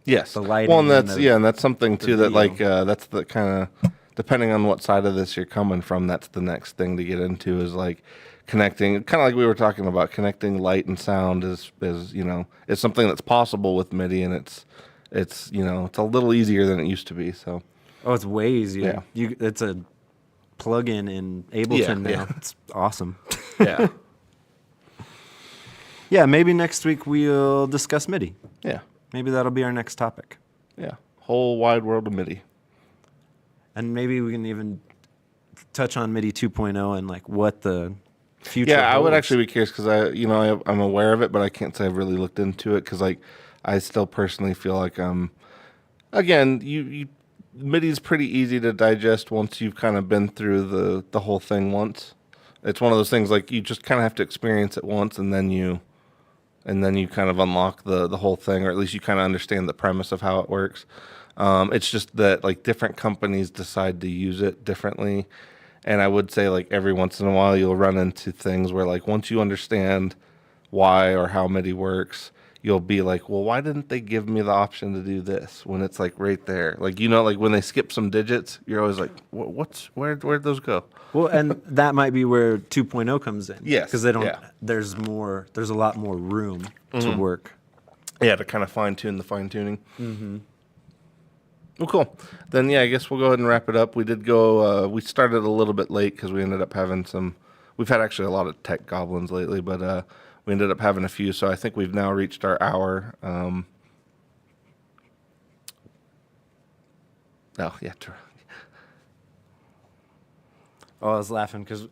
Yes. The lighting. Well, and that's something too that like that's the kind of depending on what side of this you're coming from. That's the next thing to get into is like connecting. Kind of like we were talking about connecting light and sound is is something that's possible with MIDI, and it's it's a little easier than it used to be. So. Oh, it's way easier. Yeah. It's a plug-in in Ableton now. It's awesome. Yeah. Yeah, maybe next week we'll discuss MIDI. Yeah. Maybe that'll be our next topic. Yeah. Whole wide world of MIDI. And maybe we can even touch on MIDI 2.0 and like what the future holds. I would actually be curious because I'm aware of it, but I can't say I've really looked into it because like I still personally feel like again, you MIDI is pretty easy to digest once you've kind of been through the whole thing once. It's one of those things like you just kind of have to experience it once, and then you kind of unlock the whole thing, or at least you kind of understand the premise of how it works. It's just that like different companies decide to use it differently, and I would say like every once in a while you'll run into things where like once you understand why or how MIDI works, you'll be like, well, why didn't they give me the option to do this when it's like right there? Like, like when they skip some digits, you're always like, where'd those go? Well, and that might be where 2.0 comes in. Yes. Because there's a lot more room to work. Yeah, to kind of fine tune the fine tuning. Mm-hmm. Well, cool. Then, I guess we'll go ahead and wrap it up. We did go, we started a little bit late because we ended up having we've had actually a lot of tech goblins lately, but, we ended up having a few, so I think we've now reached our hour. Oh, yeah. Oh, I was laughing because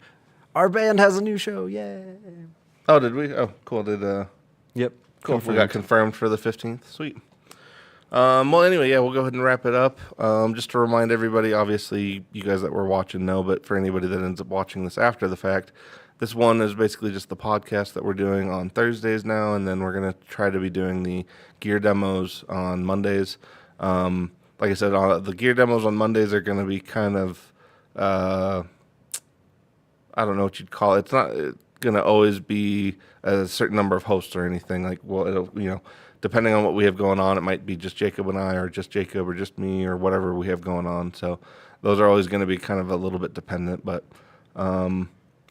our band has a new show. Yay. Oh, did we? Oh, cool. Yep. Cool. We got confirmed for the 15th. Sweet. Well, anyway, yeah, we'll go ahead and wrap it up. Just to remind everybody, obviously, you guys that were watching know, but for anybody that ends up watching this after the fact, this one is basically just the podcast that we're doing on Thursdays now, and then we're going to try to be doing the gear demos on Mondays. Like I said, the gear demos on Mondays are going to be kind of, I don't know what you'd call it. It's not going to always be a certain number of hosts or anything. Like, well, it'll, depending on what we have going on, it might be just Jacob and I, or just Jacob, or just me, or whatever we have going on. So those are always going to be kind of a little bit dependent, but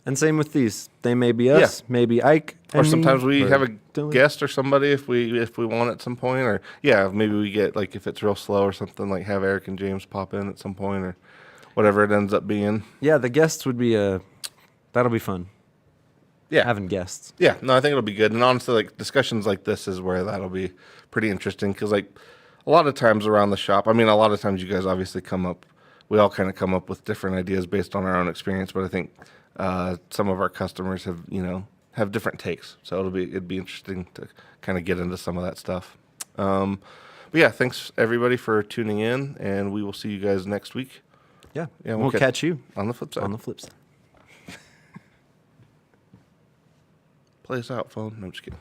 And same with these. They may be us, maybe Ike, or and sometimes me, we or have a Dylan. guest or somebody if we want at some point, or maybe we get, like, if it's real slow or something, like have Eric and James pop in at some point, or whatever it ends up being. Yeah, the guests would be that'll be fun. Yeah. Having guests. Yeah, no, I think it'll be good. And honestly, like, discussions like this is where that'll be pretty interesting, because, like, a lot of times around the shop, I mean, a lot of times you guys obviously we all kind of come up with different ideas based on our own experience, but I think some of our customers have different takes. So it'd be interesting to kind of get into some of that stuff. But yeah, thanks everybody for tuning in, and we will see you guys next week. Yeah, Yeah, we'll catch you on the flip side. on the flip side. Play us out, phone. No, I'm just kidding.